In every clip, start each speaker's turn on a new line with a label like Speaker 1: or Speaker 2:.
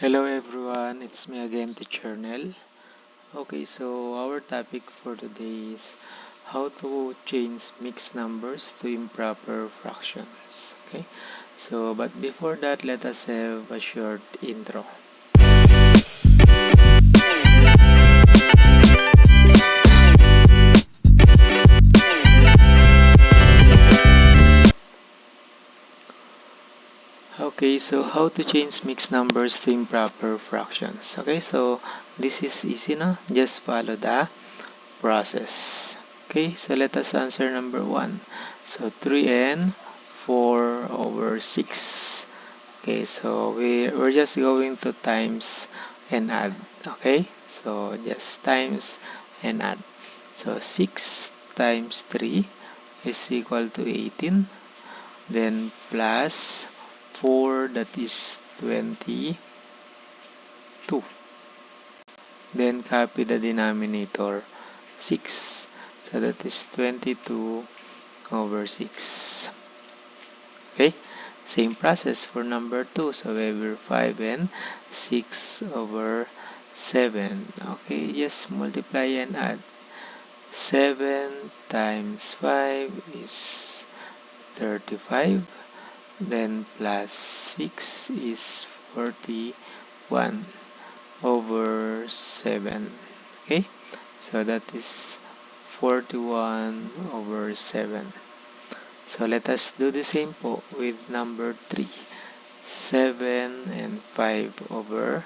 Speaker 1: Hello everyone, it's me again, Teacher Nel. Okay, so our topic for today is how to change mixed numbers to improper fractions. Okay, so but before that, let us have a short intro. Okay, so how to change mixed numbers to improper fractions. Okay, so this is easy, no? Just follow the process. Okay, so let us answer number 1. So 3n 4 over 6. Okay, so we're just going to times and add. Okay, so just times and add. So 6 times 3 is equal to 18. Then plus 4, that is 22. Then copy the denominator 6. So that is 22 over 6. Okay, same process for number 2. So we have 5 and 6 over 7. Okay, just multiply and add. 7 times 5 is 35. Then plus 6 is 41 over 7. Okay, so that is 41 over 7. So let us do the same po with number 3. 7 and 5 over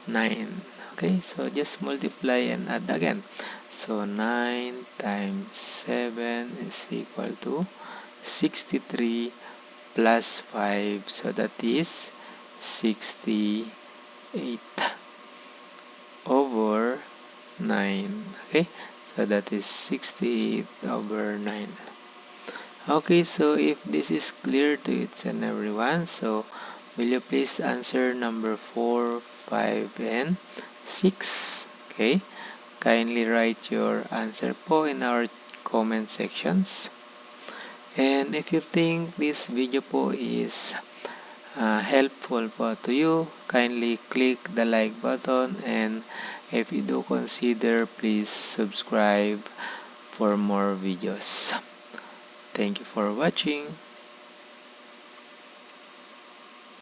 Speaker 1: 9. Okay, so just multiply and add again. So 9 times 7 is equal to 63 plus 5. So that is 68 over 9. Okay, so that is 68 over 9. Okay, so if this is clear to each and everyone, so will you please answer number 4, 5, and 6? Okay, kindly write your answer po in our comment sections. And if you think this video po is helpful po to you, kindly click the like button, and if you do consider, please subscribe for more videos. Thank you for watching.